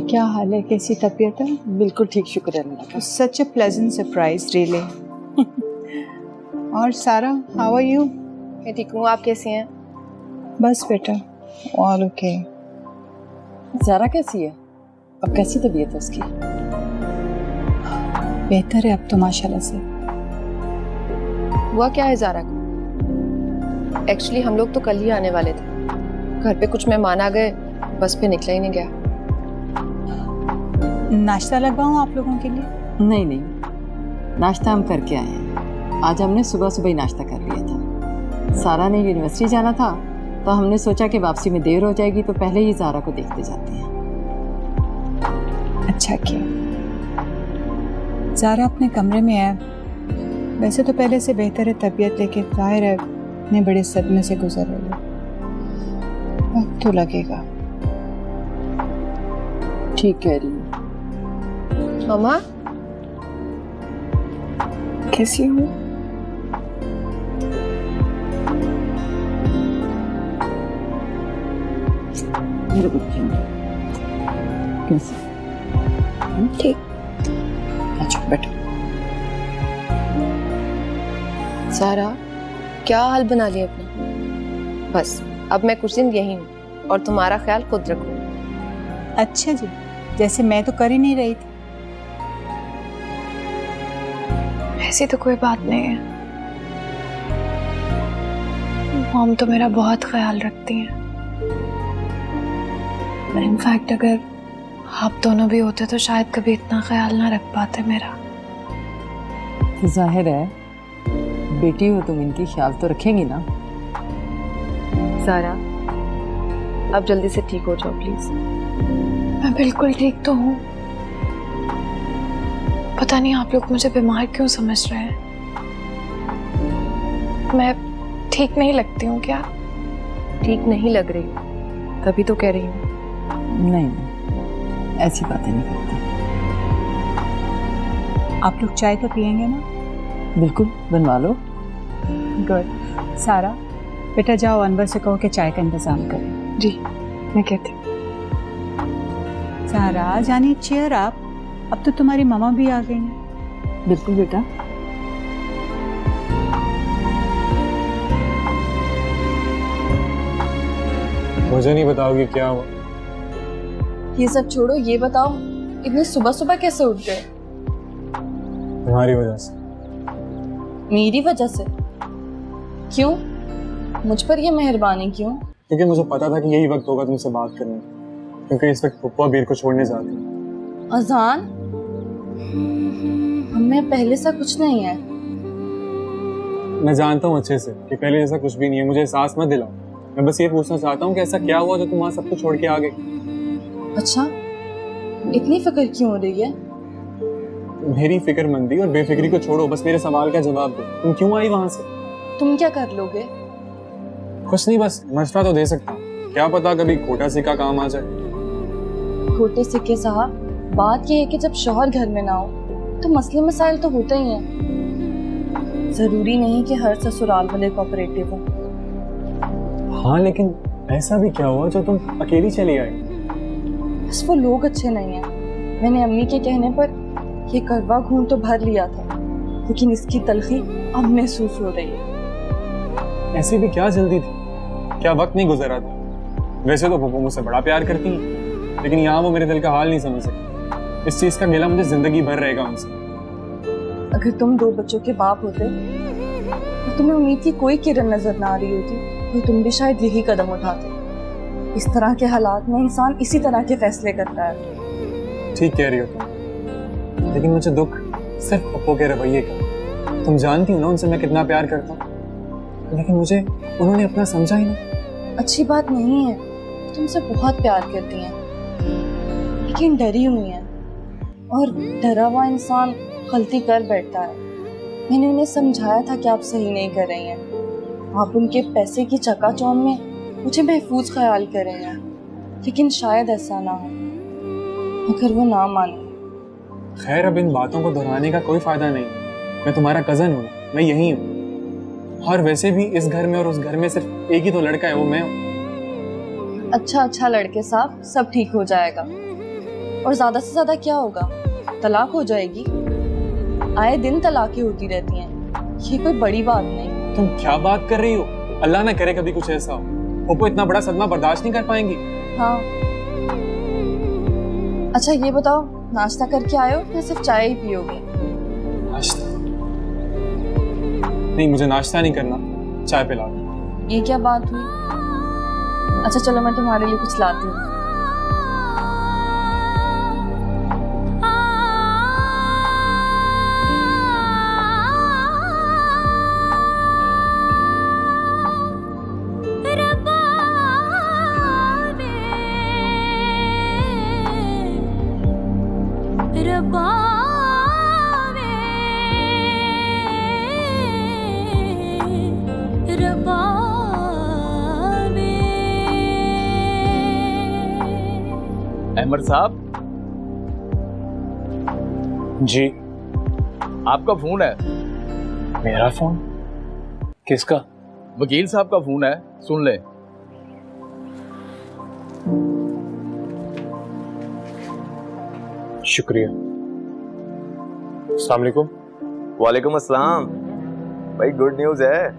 क्या हाल है, कैसी तबीयत है? बिल्कुल ठीक, शुक्र है अल्लाह का। सच अ प्लेजेंट सरप्राइज रियली। और सारा, हाउ आर यू? मैं ठीक हूँ, आप कैसी हैं? बस बेटा, ऑल ओके। ज़ारा कैसी है? अब कैसी तबीयत है उसकी? बेहतर है अब तो माशाल्लाह से। हुआ क्या है ज़ारा को? एक्चुअली हम लोग तो कल ही आने वाले थे, घर पे कुछ मेहमान आ गए, बस पे निकला ही नहीं गया। नाश्ता लगवाऊं आप लोगों के लिए? नहीं नहीं, नाश्ता हम करके आए हैं। आज हमने सुबह सुबह ही नाश्ता कर लिया था। सारा ने यूनिवर्सिटी जाना था तो हमने सोचा कि वापसी में देर हो जाएगी तो पहले ही ज़ारा को देखते जाते हैं। अच्छा किया। ज़ारा अपने कमरे में है। वैसे तो पहले से बेहतर है तबीयत, लेकिन जाहिर है इतने बड़े सदमे से गुजर रही है, वक्त तो लगेगा। ठीक कह रही है। मामा कैसी हो? मेरे बच्चे कैसे? ठीक। अच्छा बैठो। ज़ारा, क्या हाल बना लिया अपना? बस अब मैं कुछ दिन यही हूँ और तुम्हारा ख्याल खुद रखूँ। अच्छा जी, जैसे मैं तो कर ही नहीं रही थी। ऐसी तो कोई बात नहीं है, मॉम तो मेरा बहुत ख्याल रखती हैं। इनफैक्ट अगर आप दोनों भी होते तो शायद कभी इतना ख्याल ना रख पाते मेरा। जाहिर है बेटी हो तुम, इनकी ख्याल तो रखेंगी ना। ज़ारा, अब जल्दी से ठीक हो जाओ प्लीज। मैं बिल्कुल ठीक तो हूँ, पता नहीं आप लोग मुझे बीमार क्यों समझ रहे हैं। मैं ठीक नहीं लगती हूँ क्या? ठीक नहीं लग रही, तभी तो कह रही हूँ। नहीं नहीं, ऐसी बातें नहीं करती। आप लोग चाय तो पियेंगे ना? बिल्कुल, बनवा लो। गुड। सारा बेटा जाओ, अनवर से कहो कि चाय का इंतजाम करें। जी मैं कहती हूँ। सारा जानी, चेयर आप, अब तो तुम्हारी मामा भी आ गई हैं। बिल्कुल बेटा। मुझे नहीं बताओगी क्या हुआ? ये सब छोड़ो, ये बताओ इतने सुबह सुबह कैसे उठ गए? तुम्हारी वजह से। मेरी वजह से? क्यों? मुझ पर ये मेहरबानी क्यों? क्योंकि मुझे पता था कि यही वक्त होगा तुमसे बात करने का, क्योंकि इस वक्त पप्पा बीर को छोड़ने जाते हैं। अजान? हमें पहले सा कुछ नहीं है। मैं जानता हूँ अच्छे से कि पहले जैसा कुछ भी नहीं है, मुझे एहसास मत दिलाओ। मैं बस ये पूछना चाहता हूँ कि ऐसा क्या हुआ जो तुम वहाँ सब कुछ छोड़ के आ गए? अच्छा, इतनी फिक्र क्यों हो रही है? मेरी फिक्रमंदी और बेफिक्री को छोड़ो, बस मेरे सवाल का जवाब दो। तुम क्यों आई वहां से? तुम क्या कर लोगे? कुछ नहीं, बस मशवरा तो दे सकता हूँ। क्या पता कभी खोटा सिक्का काम आ जाए। खोटे सिक्के साहब, बात यह है कि जब शौहर घर में ना हो तो मसले मसाइल तो होते ही हैं। जरूरी नहीं कि हर ससुराल वाले कोऑपरेटिव हो। हाँ, लेकिन ऐसा भी क्या हुआ जो तुम अकेली चली आई? बस वो लोग अच्छे नहीं हैं। मैंने अम्मी के कहने पर ये करवा घूंट तो भर लिया था, लेकिन इसकी तलखी अब महसूस हो रही है। ऐसी भी क्या जल्दी थी? क्या वक्त नहीं गुजरा था? वैसे तो पप्पू मुझसे बड़ा प्यार करती हैं, लेकिन यहाँ वो मेरे दिल का हाल नहीं समझ सकती। इस चीज का गिला मुझे जिंदगी भर रहेगा उनसे। अगर तुम 2 बच्चों के बाप होते और तुम्हें उम्मीद की कोई किरण नजर ना आ रही होती तो तुम भी शायद यही कदम उठाते। इस तरह के हालात में इंसान इसी तरह के फैसले करता है। ठीक कह रही हो तुम, लेकिन मुझे दुख सिर्फ पप्पू के रवैये का। तुम जानती हो ना उनसे मैं कितना प्यार करता हूँ, लेकिन मुझे उन्होंने अपना समझा ही नहीं। अच्छी बात नहीं है, तुमसे बहुत प्यार करती हैं, लेकिन डरी हुई हैं, और डरा हुआ इंसान गलती कर बैठता है। मैंने उन्हें समझाया था कि आप सही नहीं कर रही हैं। आप उनके पैसे की चकाचौंध में मुझे महफूज ख्याल कर रहे हैं, लेकिन शायद ऐसा ना हो अगर वो ना माने। खैर, अब इन बातों को दोहराने का कोई फायदा नहीं। मैं तुम्हारा कजन हूँ, मैं यही हूँ, और वैसे भी इस घर में और उस घर में सिर्फ एक ही तो लड़का है, वो मैं हूँ। अच्छा लड़के साहब, सब ठीक हो जाएगा। और ज्यादा से ज्यादा क्या होगा, तलाक हो जाएगी। आए दिन तलाकें होती रहती हैं, ये कोई बड़ी बात नहीं। तुम क्या बात कर रही हो? अल्लाह ना करे कभी कुछ ऐसा हो। पप्पू इतना बड़ा सदमा बर्दाश्त नहीं कर पाएंगी। हाँ, अच्छा ये बताओ, नाश्ता करके आए हो या सिर्फ चाय ही पियोगे? नाश्ता नहीं, मुझे नाश्ता नहीं करना, चाय पिला दो। ये क्या बात हुई? अच्छा चलो मैं तुम्हारे लिए कुछ लाती हूँ। अहमद साहब जी। आपका फोन है। मेरा फोन? किसका? वकील साहब का फोन है, सुन ले। शुक्रिया। अस्सलाम वालेकुम। वालेकुम अस्सलाम। भाई गुड न्यूज़ है।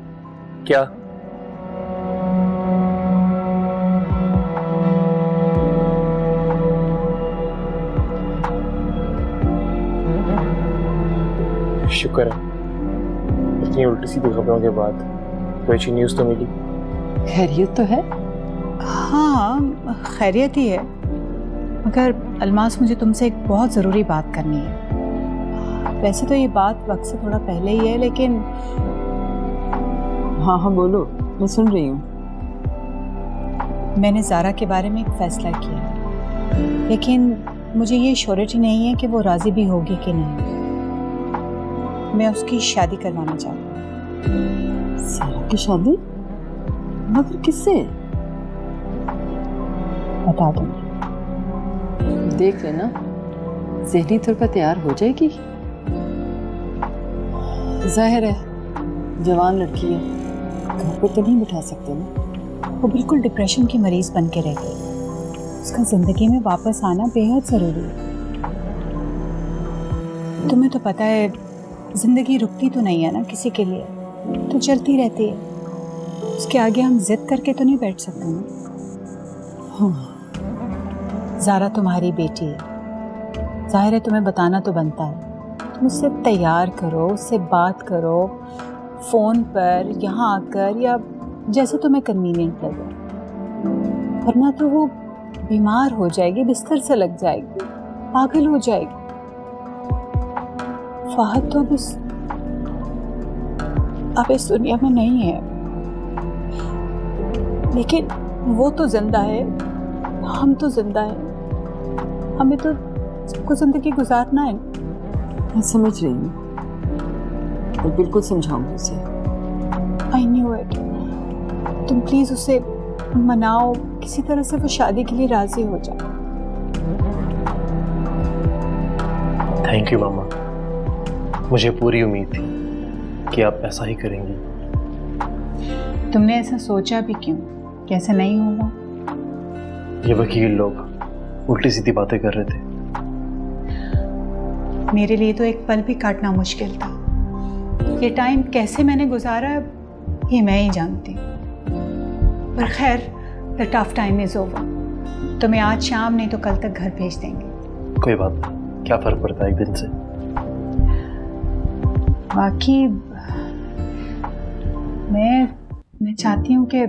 क्या? शुक्र है, इतनी उल्टी सीधी खबरों के बाद कोई अच्छी न्यूज़ तो मिली। खैरियत तो है? हाँ, खैरियत ही है, मगर अलमास मुझे तुमसे एक बहुत ज़रूरी बात करनी है। वैसे तो ये बात वक्त से थोड़ा पहले ही है, लेकिन हाँ हाँ बोलो, मैं सुन रही हूँ। मैंने ज़ारा के बारे में एक फ़ैसला किया है, लेकिन मुझे ये श्योरिटी नहीं है कि वो राज़ी भी होगी कि नहीं। मैं उसकी शादी करवाना चाहती हूँ। सारा की शादी? मगर किससे? बता दूँगी। देख लेना, ज़हनी तौर पर तैयार हो जाएगी। जाहिर है जवान लड़की है, घर पर तो नहीं बिठा सकते ना। वो बिल्कुल डिप्रेशन की मरीज बन के रह गई। उसका ज़िंदगी में वापस आना बेहद ज़रूरी है। तुम्हें तो पता है, ज़िंदगी रुकती तो नहीं है ना किसी के लिए, तो चलती रहती है। उसके आगे हम जिद करके तो नहीं बैठ सकते ना। ज़ारा तुम्हारी बेटी है, जाहिर है तुम्हें बताना तो बनता है। तुम उससे तैयार करो, उससे बात करो, फ़ोन पर, यहाँ आकर, या जैसे तुम्हें कन्वीनियंट लगे। वरना तो वो बीमार हो जाएगी, बिस्तर से लग जाएगी, पागल हो जाएगी। फहद तो अब इस दुनिया में नहीं है, लेकिन वो तो जिंदा है, हम तो जिंदा है। हमें तो सबको जिंदगी गुजारना है। मैं समझ रही हूँ, तो बिल्कुल समझाऊंगी उसे। I knew it. तुम प्लीज उसे मनाओ, किसी तरह से वो शादी के लिए राजी हो जाए। थैंक यू मामा, मुझे पूरी उम्मीद थी कि आप ऐसा ही करेंगी। तुमने ऐसा सोचा भी क्यों कि ऐसा नहीं होगा? ये वकील लोग उल्टी सीधी बातें कर रहे थे। मेरे लिए तो एक पल भी काटना मुश्किल था। ये टाइम कैसे मैंने गुजारा ये मैं ही जानती हूँ। पर खैर, the tough time is over. तुम्हें आज शाम नहीं तो कल तक घर भेज देंगे। कोई बात नहीं, क्या फर्क पड़ता है एक दिन से। बाकी मैं चाहती हूँ कि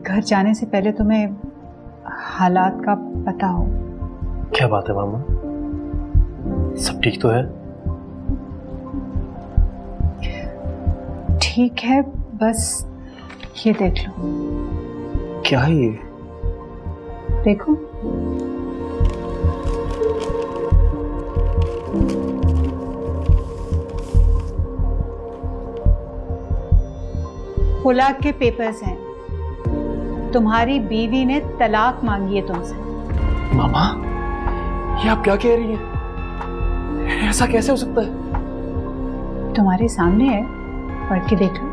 घर जाने से पहले तुम्हें हालात का पता हो। क्या बात है मामा, सब ठीक तो है? ठीक है, बस ये देख लो। क्या है ये? देखो, खुलाक के पेपर्स हैं। तुम्हारी बीवी ने तलाक मांगी है तुमसे। मामा, ये आप क्या कह रही हैं? ऐसा कैसे हो सकता है? तुम्हारे सामने है, पढ़ के देख लो।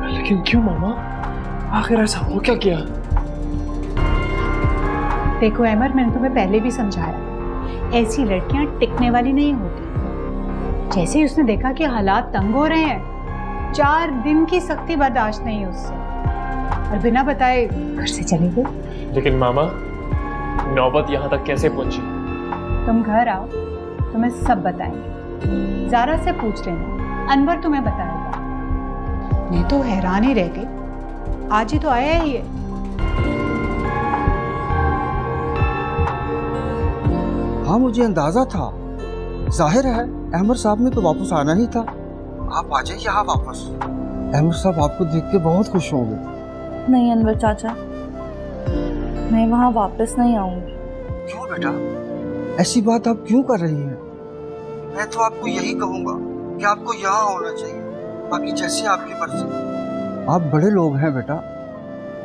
लेकिन क्यों मामा, आखिर ऐसा हो क्या किया? देखो अहमद, मैंने तुम्हें पहले भी समझाया, ऐसी लड़कियां टिकने वाली नहीं होती। जैसे ही उसने देखा कि हालात तंग हो रहे हैं, 4 दिन की सख्ती बर्दाश्त नहीं उससे, और बिना बताए घर से चली गई। लेकिन मामा, नौबत यहाँ तक कैसे पहुंची? तुम घर आओ, तुम्हें सब बताएंगे। ज़ारा से पूछ लेना, अनवर तुम्हें बताएगा। मैं तो हैरान ही रह गई, आज ही तो आया ही है। हाँ, मुझे अंदाजा था। जाहिर है अहमद साहब ने तो वापस आना ही था। आप आ जाइए यहाँ वापस। अहमद साहब आपको देख के बहुत खुश होंगे। नहीं अनवर चाचा, मैं वहाँ वापस नहीं आऊंगी। क्यों बेटा, ऐसी बात आप क्यों कर रही हैं? मैं तो आपको यही कहूँगा कि आपको यहाँ होना चाहिए, बाकी जैसे आपकी मर्जी। आप बड़े लोग हैं बेटा,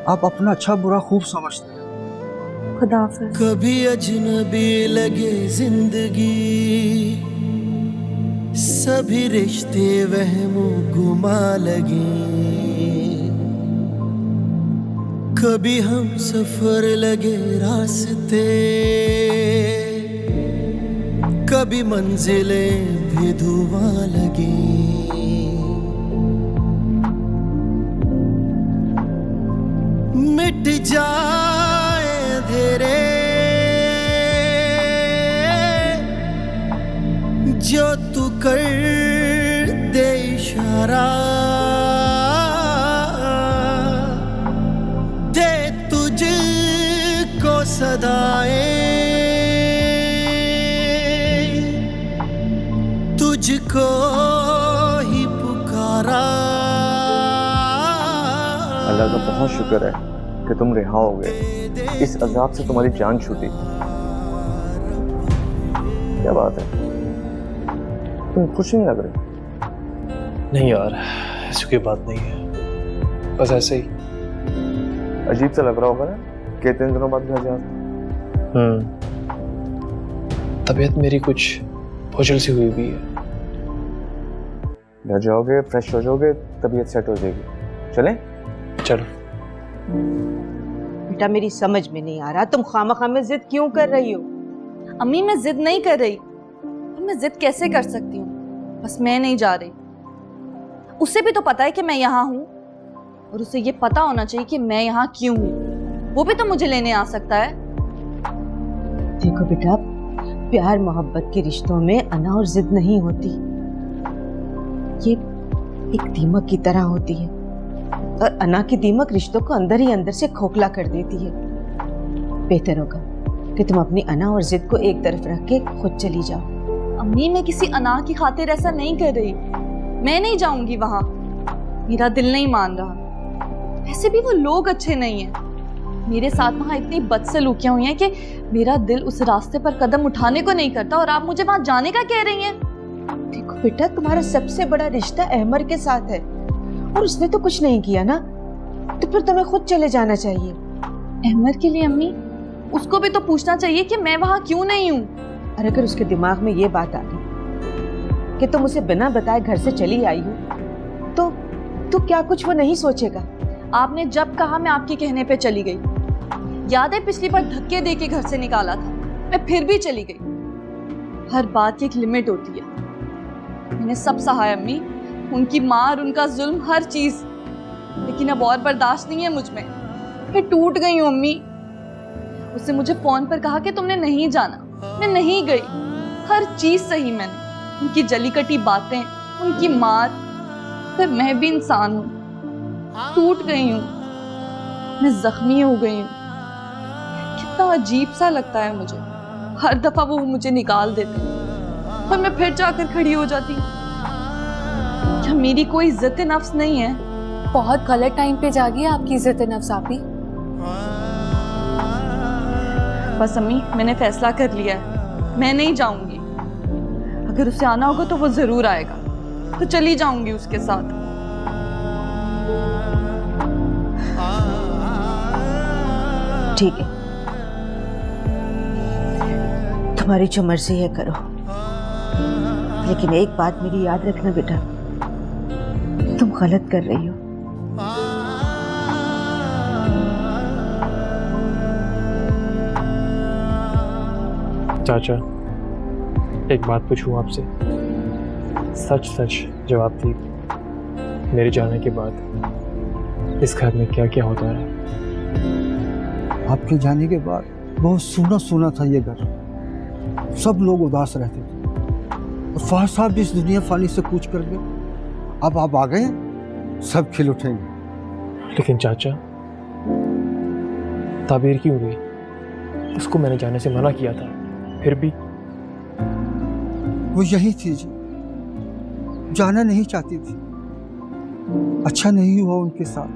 आप अपना अच्छा बुरा खूब समझते हैं। खुदा हाफिज़। कभी अजनबी लगे जिंदगी, सभी रिश्ते वहमो गुमा लगे। कभी हम सफर लगे रास्ते, कभी मंजिलें भी धुआं लगे। मिट जाए अंधेरे जो तू कर दे इशारा, दे तुझको सदाएं, तुझको ही पुकारा। अल्लाह का बहुत शुक्र है कि तुम रिहा हो गए। इस अजाब से तुम्हारी जान छूटी। क्या बात है, तुम खुश नहीं लग रहे? नहीं यार, ऐसी कोई बात नहीं है, बस ऐसे ही। अजीब सा लग रहा होगा ना कि 3 दिनों बाद घर जाना। तबीयत मेरी कुछ बोझल सी हुई है। घर जाओगे, फ्रेश हो जाओगे, तबीयत सेट हो जाएगी। चलें? चलो। बेटा मेरी समझ में नहीं आ रहा, तुम खामखा में जिद क्यों कर रही हो? अम्मी मैं जिद नहीं कर रही, मैं जिद कैसे कर सकती हूँ? बस मैं नहीं जा रही। उसे भी तो पता है कि मैं यहाँ हूँ, और उसे ये पता होना चाहिए कि मैं यहाँ क्यों हूँ। वो भी तो मुझे लेने आ सकता है। देखो बेटा, प्यार मोहब्बत के रिश्तों में अना और जिद नहीं होती, ये एक दीमक की तरह होती है, और अना की दीमक रिश्तों को अंदर ही अंदर से खोखला कर देती है। बेहतर होगा कि तुम अपनी अना और जिद को एक तरफ रख के खुद चली जाओ। अम्मी मैं किसी अना की खातिर ऐसा नहीं कर रही, मैं नहीं जाऊंगी वहां, मेरा दिल नहीं मान रहा। वैसे भी वो लोग अच्छे नहीं हैं, मेरे साथ वहां इतनी बदसलूकियां हुई हैं कि मेरा दिल उस रास्ते पर कदम उठाने को नहीं करता, और आप मुझे वहां जाने का कह रही हैं। देखो बेटा, तुम्हारा सबसे बड़ा रिश्ता अहमर के साथ है, और उसने तो कुछ नहीं किया ना, तो फिर तुम्हें खुद चले जाना चाहिए। अहमर के लिए अम्मी, उसको भी तो पूछना चाहिए कि मैं वहां क्यों नहीं हूँ। और अगर उसके दिमाग में ये बात आ गई कि तुम उसे बिना बताए घर से चली आई हो, तो क्या कुछ वो नहीं सोचेगा? आपने जब कहा मैं आपके कहने पे चली गई, याद है पिछली बार धक्के दे के घर से निकाला था, मैं फिर भी चली गई। हर बात की एक लिमिट होती है। मैंने सब सहा अम्मी, उनकी मार, उनका जुल्म, हर चीज, लेकिन अब और बर्दाश्त नहीं है मुझ में। मैं टूट गई हूँ अम्मी। उसने मुझे फोन पर कहा कि तुमने नहीं जाना, मैं नहीं गई। हर चीज सही मैंने, उनकी जली कटी बातें, उनकी मार, पर मैं भी इंसान हूँ, टूट गई हूँ, मैं जख्मी हो गई हूँ। कितना अजीब सा लगता है मुझे, हर दफा वो मुझे निकाल देते और मैं फिर जाकर खड़ी हो जाती। क्या मेरी कोई इज्जत नफ्स नहीं है? बहुत गलत टाइम पे जागी आपकी इज्जत नफ्स आपी। बस अम्मी, मैंने फैसला कर लिया है, मैं नहीं जाऊंगी। अगर उसे आना होगा तो वो जरूर आएगा, तो चली जाऊंगी उसके साथ। ठीक है, तुम्हारी जो मर्जी है करो, लेकिन एक बात मेरी याद रखना बेटा, तुम गलत कर रही हो। चाचा, एक बात पूछूं आपसे, सच सच जवाब दी। मेरे जाने के बाद इस घर में क्या क्या होता है? आपके जाने के बाद बहुत सूना सूना था ये घर। सब लोग उदास रहते थे और फार साहब भी इस दुनिया फानी से कूच कर गए। अब आप आ गए, सब खिल उठेंगे। लेकिन चाचा, ताबीर क्यों हुई? उसको मैंने जाने से मना किया था, फिर भी वो यही थी जी, जाना नहीं चाहती थी। अच्छा नहीं हुआ उनके साथ।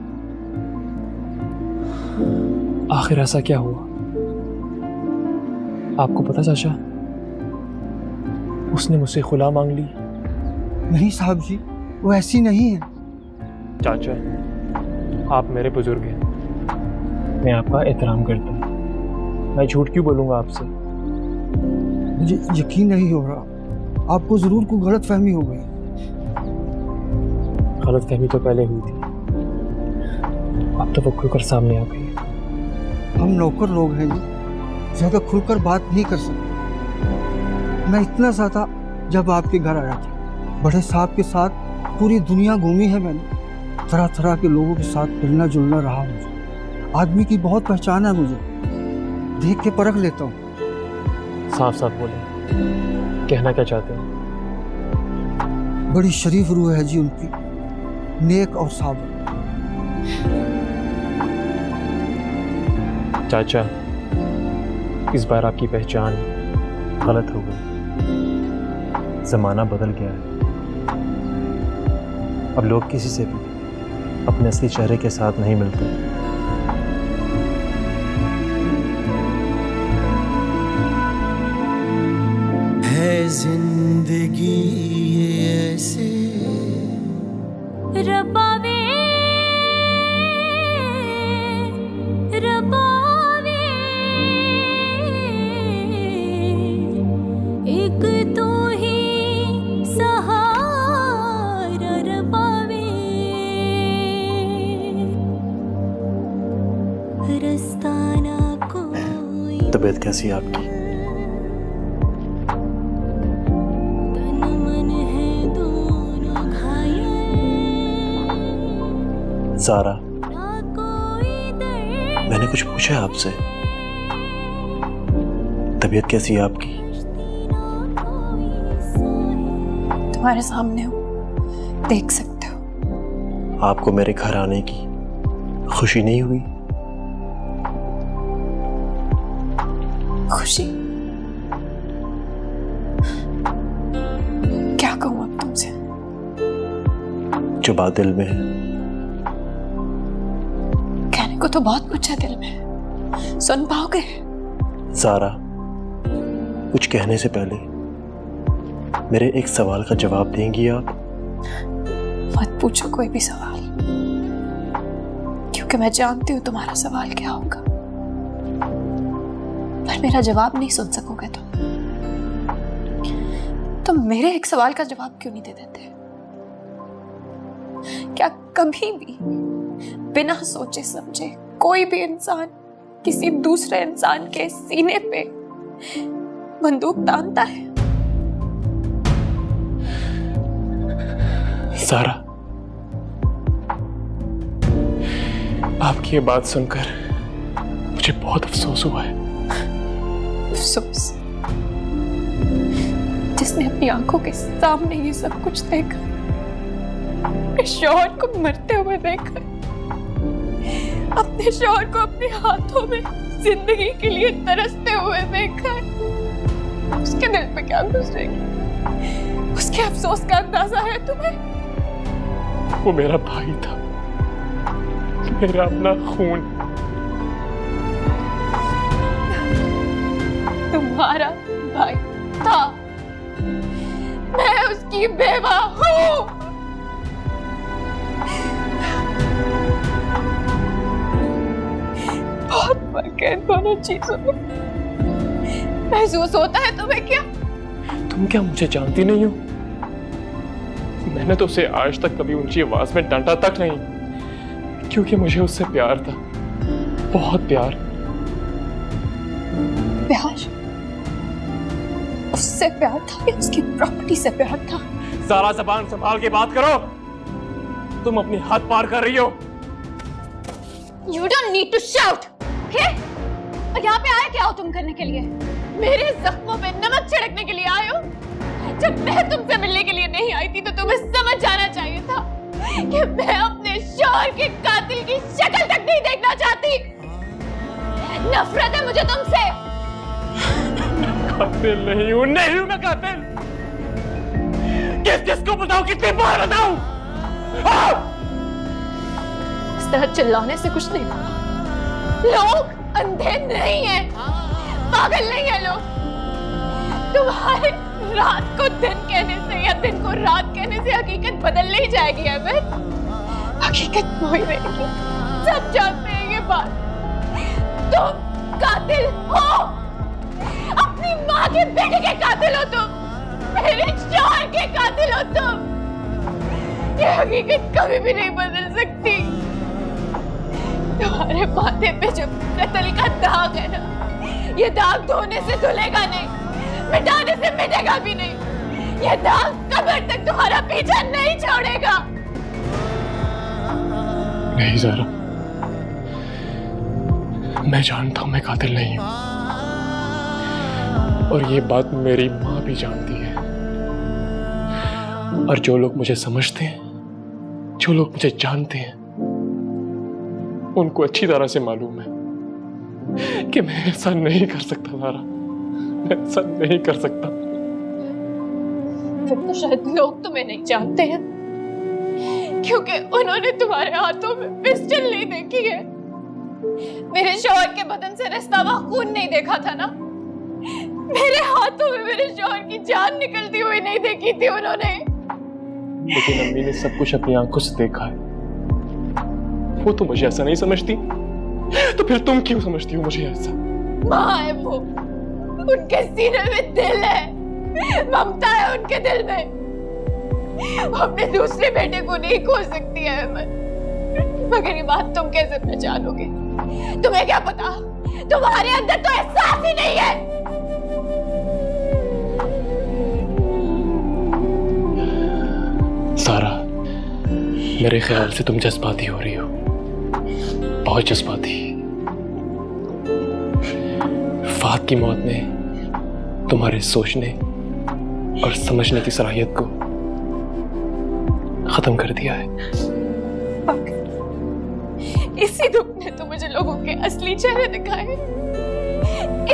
आखिर ऐसा क्या हुआ? आपको पता चाचा, उसने मुझसे खुला मांग ली। नहीं साहब जी, वो ऐसी नहीं है। चाचा, आप मेरे बुजुर्ग हैं, मैं आपका एहतराम करता हूँ। मैं झूठ क्यों बोलूँगा आपसे? मुझे यकीन नहीं हो रहा, आपको जरूर कोई गलत फहमी हो गई। गलत फहमी तो पहले हुई थी, अब तो वो खुलकर सामने आ गई। हम नौकर लोग हैं जी, ज्यादा खुलकर बात नहीं कर सकते। मैं इतना सा था जब आपके घर आया था। बड़े साहब के साथ पूरी दुनिया घूमी है मैंने, तरह तरह के लोगों के साथ मिलना जुलना रहा मुझे। आदमी की बहुत पहचान है मुझे, देख के परख लेता हूँ। साफ साफ बोले, कहना क्या चाहते हैं? बड़ी शरीफ रूह है जी उनकी, नेक और साबर। चाचा, इस बार आपकी पहचान गलत हो गई। जमाना बदल गया है, अब लोग किसी से भी अपने असली चेहरे के साथ नहीं मिलते। है जिंदगी ये ऐसे रबावे रबावे, एक तो ही सहारा रबावे, रास्ता ना कोई। तबीयत कैसी है आपकी? सारा, मैंने कुछ पूछा है आपसे? तबीयत कैसी है आपकी? तुम्हारे सामने हो, देख सकते हो। आपको मेरे घर आने की खुशी नहीं हुई? खुशी? क्या कहूँ अब तुमसे? जो बात दिल में है। कहने को तो बहुत कुछ है दिल में, सुन पाओगे? सारा, कुछ कहने से पहले मेरे एक सवाल का जवाब देंगी आप? मत पूछो कोई भी सवाल, क्योंकि मैं जानती हूँ तुम्हारा सवाल क्या होगा, पर मेरा जवाब नहीं सुन सकोगे तुम मेरे एक सवाल का जवाब क्यों नहीं दे देते? क्या कभी भी बिना सोचे समझे कोई भी इंसान किसी दूसरे इंसान के सीने पे बंदूक तानता है? सारा, आपकी ये बात सुनकर मुझे बहुत अफसोस हुआ है। अफसोस? जिसने अपनी आंखों के सामने ये सब कुछ देखा, अपने शौहर को मरते हुए देखा, अपने शौहर को अपने हाथों में जिंदगी के लिए तरसते हुए देखा, उसके दिल पे क्या गुजरेगी? उसके अफसोस का अंदाजा है तुम्हें? वो मेरा भाई था, मेरा अपना खून। तुम्हारा भाई था, मैं उसकी बेवा हूँ। बहुत फर्क है दोनों चीजों में। महसूस होता है तुम्हें क्या? तुम क्या मुझे जानती नहीं हो? मैंने तो उसे आज तक कभी ऊंची आवाज में डांटा तक नहीं, क्योंकि मुझे उससे प्यार था, बहुत प्यार। प्यार? उससे प्यार था या उसकी प्रॉपर्टी से प्यार था? सारा जबान संभाल के बात करो, तुम अपनी हद पार कर रही हो। You don't need to shout, okay? और यहाँ पे आए क्या हो तुम करने के लिए? मेरे जख्मों पे नमक छिड़कने के लिए आए हो? जब मैं तुमसे मिलने के लिए नहीं आई थी तो तुम्हें समझ जाना चाहिए था कि मैं अपने शौहर के कातिल की शक्ल तक नहीं देखना चाहती। नफरत है मुझे तुमसे। कातिल नहीं हूं मैं कातिल। किसको बताऊं, कितनी बार बताऊं? इस तरह चिल्लाने से कुछ नहीं होगा। लोग अंधे नहीं हैं, पागल नहीं है लोग। तुम्हारे रात को दिन कहने से या दिन को रात कहने से हकीकत बदल नहीं जाएगी अहमद। हकीकत वही रहेगी, सब जानते हैं ये बात। तुम कातिल हो, अपनी माँ के बेटे के कातिल हो तुम, मेरे शौहर के कातिल हो तुम। ये हकीकत कभी भी नहीं बदल सकती। तुम्हारे माथे पे जो कत्ल का दाग है ना, ये दाग धोने से धुलेगा नहीं, मिटाने से मिटेगा भी नहीं। ये दाग कब्र तक तुम्हारा पीछा नहीं छोड़ेगा। नहीं ज़ारा, मैं जानता हूं मैं कातिल नहीं हूं, और ये बात मेरी माँ भी जानती है। और जो लोग मुझे समझते हैं, जो लोग मुझे जानते हैं, उनको अच्छी तरह से मालूम है कि मैं ऐसा नहीं कर सकता ज़ारा, मैं ऐसा नहीं कर सकता। फिर तो शायद लोग तुम्हें नहीं जानते हैं, क्योंकि उन्होंने तुम्हारे हाथों में पिस्टल नहीं देखी है। मेरे शौहर के बदन से रिश्ता हुआ खून नहीं देखा था ना। मेरे हाथों में मेरे शौहर की जान निकलती हुई नहीं देखी थी उन्होंने। लेकिन अम्मी ने सब कुछ अपनी आंखों से देखा है। वो तो मुझे ऐसा नहीं समझती, तो फिर तुम क्यों समझती हो मुझे ऐसा? माँ है वो, उनके सीने में दिल है, ममता है उनके दिल में। वो अपने दूसरे बेटे को नहीं खो सकती है अहमद। मगर ये बात तुम कैसे पहचानोगे? तुम्हें क्या पता, तुम्हारे अंदर तो एहसास ही नहीं है। सारा, मेरे ख्याल से तुम जज्बाती हो रही हो, बहुत जज्बाती। फात की मौत ने तुम्हारे सोचने और समझने की सलाहियत को खत्म कर दिया है। इसी दुख ने तो मुझे लोगों के असली चेहरे दिखाए।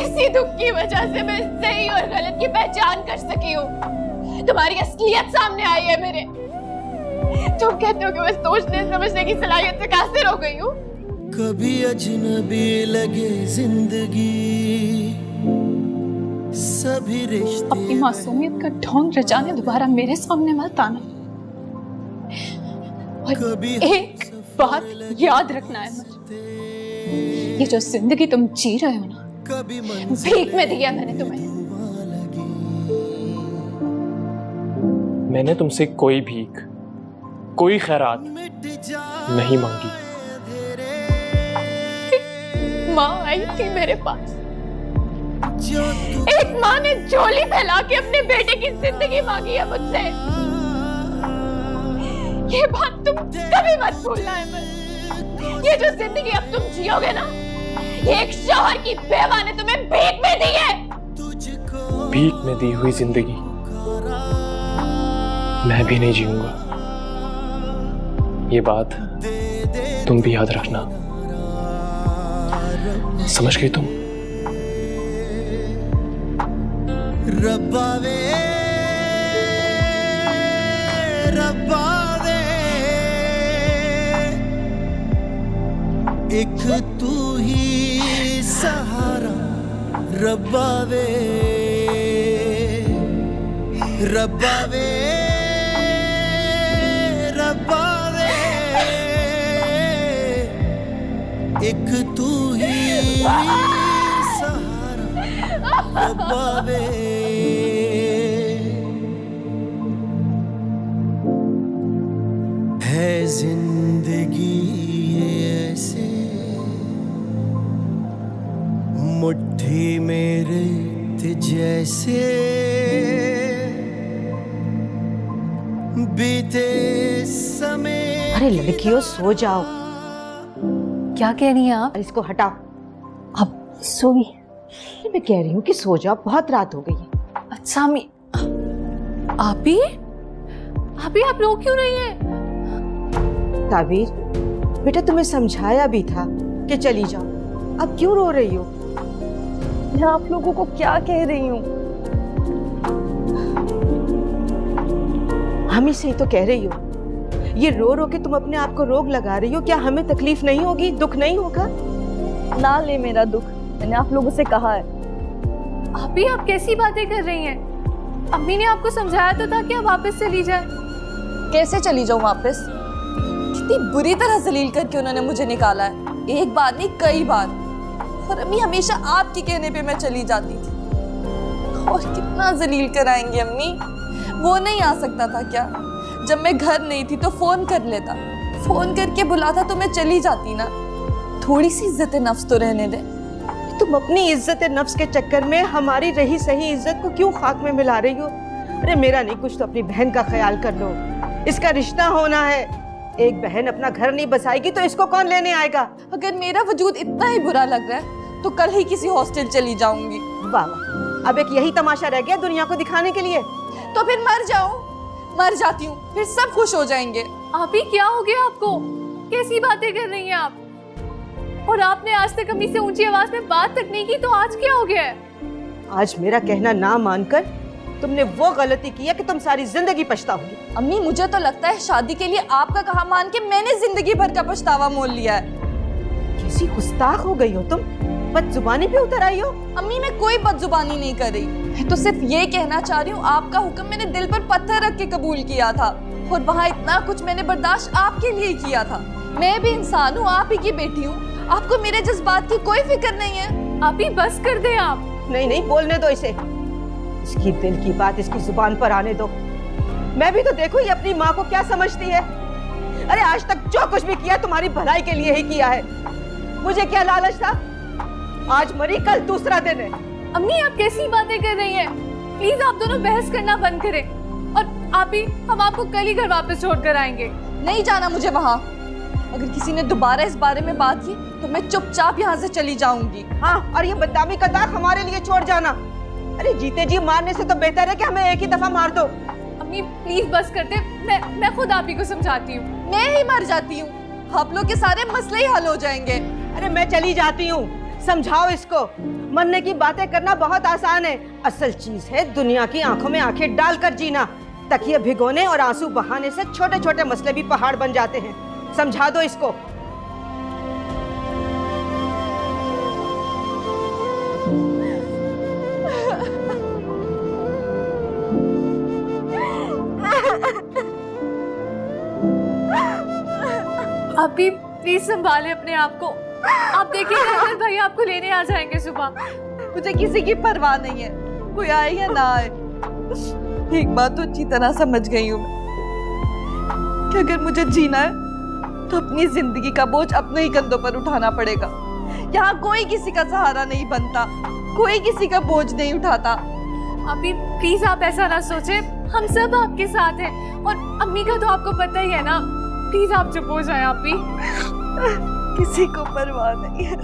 इसी दुख की वजह से मैं सही और गलत की पहचान कर सकी हूँ। तुम्हारी असलियत सामने आई है मेरे। तुम कहते हो कि मैं सोचने समझने की सलाहियत से कासिर हो गई हूँ। कभी अजनबी लगे जिंदगी, सभी रिश्ते अपनी मासूमियत का ढोंग रचाने दोबारा मेरे सामने मत आना। और एक बात याद रखना है मुझे, ये जो जिंदगी तुम जी रहे हो ना, भीख में दिया मैंने तुम्हें। मैंने तुमसे कोई भीख, कोई खैरात नहीं मांगी। माँ आई थी मेरे पास, एक माँ ने झोली फैला के अपने बेटे की जिंदगी मांगी है मुझसे। ये बात तुम कभी मत भूलना है। ये जो जिंदगी अब तुम जियोगे ना, ये एक शौहर की बेवा ने तुम्हें भीख में दी है। भीख में दी हुई जिंदगी मैं भी नहीं जीऊंगा, ये बात तुम भी याद रखना। समझ गई तुम? रब्बा वे, रब्बा वे, एक तू ही सहारा। रब्बा वे, रब्बा वे, रब्बा वे, एक तू ही सहारा। रब्बा वे, है जिंदगी ये ऐसे, मुट्ठी में रेत जैसे। बीते समय। अरे लड़कियों सो जाओ। क्या कह रही हैं आप? इसको हटाओ। अब सोई। मैं कह रही हूँ कि सो जाओ, बहुत रात हो गई है। अच्छा अम्मी, आप ही आप रो क्यों रही हैं? ताबीर बेटा, तुम्हें समझाया भी था कि चली जाओ, अब क्यों रो रही हो? मैं आप लोगों को क्या कह रही हूँ? हम ही से ही तो कह रही हो। ये रो रो के तुम अपने आप को रोग लगा रही हो। क्या हमें तकलीफ नहीं होगी, दुख नहीं होगा? ना ले मेरा दुख, मैंने आप लोगों से कहा है। आप कैसी बातें कर रही हैं? अम्मी ने आपको समझाया तो था कि आप वापस चली जाए। कैसे चली जाऊं वापस? कितनी बुरी तरह जलील करके उन्होंने मुझे निकाला है, एक बार नहीं कई बार। और अम्मी हमेशा आपके कहने पे मैं चली जाती थी। और कितना जलील कराएंगे अम्मी? वो नहीं आ सकता था क्या? जब मैं घर नहीं थी तो फोन कर लेता, फोन करके बुलाता तो मैं चली जाती ना। थोड़ी सी इज्जत नफ्स तो रहने दे। तुम अपनी इज्जत नफ्स के चक्कर में हमारी रही सही इज्जत को क्यों खाक में मिला रही हो? अरे मेरा नहीं कुछ तो अपनी बहन का ख्याल कर लो। इसका रिश्ता होना है। एक बहन अपना घर नहीं बसाएगी तो इसको कौन लेने आएगा? अगर मेरा वजूद इतना ही बुरा लग रहा है तो कल ही किसी हॉस्टल चली जाऊंगी। वाह, अब एक यही तमाशा रह गया दुनिया को दिखाने के लिए? तो फिर मर जाओ। मर जाती हूँ, फिर सब खुश हो जाएंगे। आप ही क्या हो गया आपको? कैसी बातें कर रही हैं आप? और आपने आज तक अम्मी से ऊंची आवाज में बात तक नहीं की, तो आज क्या हो गया है? आज मेरा कहना ना मानकर तुमने वो गलती की है कि तुम सारी जिंदगी पछताओगी। अम्मी मुझे तो लगता है शादी के लिए आपका कहा मान के मैंने जिंदगी भर का पछतावा मोल लिया है। कैसी गुस्ताख हो गई हो तुम, बदजुबानी पे उतर आई हो। अम्मी मैं कोई बदजुबानी नहीं कर रही, मैं तो सिर्फ ये कहना चाह रही हूँ आपका हुक्म मैंने दिल पर पत्थर रख के कबूल किया था। और वहाँ इतना कुछ मैंने बर्दाश्त आपके लिए किया था। मैं भी इंसान हूँ, आप ही की बेटी हूँ। आपको मेरे जज्बात की कोई फिक्र नहीं है। आप ही बस कर दे आप। नहीं, बोलने दो इसे। इसकी दिल की बात इसकी जुबान पर आने दो। मैं भी तो देखो ये अपनी माँ को क्या समझती है। अरे आज तक जो कुछ भी किया तुम्हारी भलाई के लिए ही किया है। मुझे क्या लालच था? आज मरी, कल दूसरा दिन है। अम्मी आप कैसी बातें कर रही हैं? प्लीज आप दोनों बहस करना बंद करें। और आप ही, हम आपको कल ही घर वापस छोड़ कर आएंगे। नहीं जाना मुझे वहाँ। अगर किसी ने दोबारा इस बारे में बात की तो मैं चुपचाप यहाँ से चली जाऊंगी। हाँ, और ये बदनामी का दाग हमारे लिए छोड़ जाना। अरे जीते जी मारने से तो बेहतर है कि हमें एक ही दफा मार दो। अम्मी प्लीज बस कर दे, मैं खुद आप ही को समझाती हूँ। मैं ही मर जाती हूँ, आप लोग के सारे मसले ही हल हो जाएंगे। अरे मैं चली जाती हूँ, समझाओ इसको। मरने की बातें करना बहुत आसान है, असल चीज है दुनिया की आंखों में आंखें डालकर जीना। तकिए भिगोने और आंसू बहाने से छोटे छोटे मसले भी पहाड़ बन जाते हैं। समझा दो इसको। आप भी प्लीज संभाले अपने आप को। आप देखिए अगर भाई आपको लेने आ जाएंगे सुबह। मुझे किसी की परवाह नहीं है, कोई आए या ना आए। एक बात तो अच्छी तरह समझ गई हूँ मैं कि अगर मुझे जीना है तो अपनी जिंदगी का बोझ अपने ही कंधों पर उठाना पड़ेगा। यहाँ कोई किसी का सहारा नहीं बनता, कोई किसी का बोझ नहीं उठाता। अभी प्लीज आप ऐसा ना सोचे, हम सब आपके साथ हैं। और अम्मी का तो आपको पता ही है ना। प्लीज आप चुप हो जाए। आप भी किसी को परवाह नहीं है।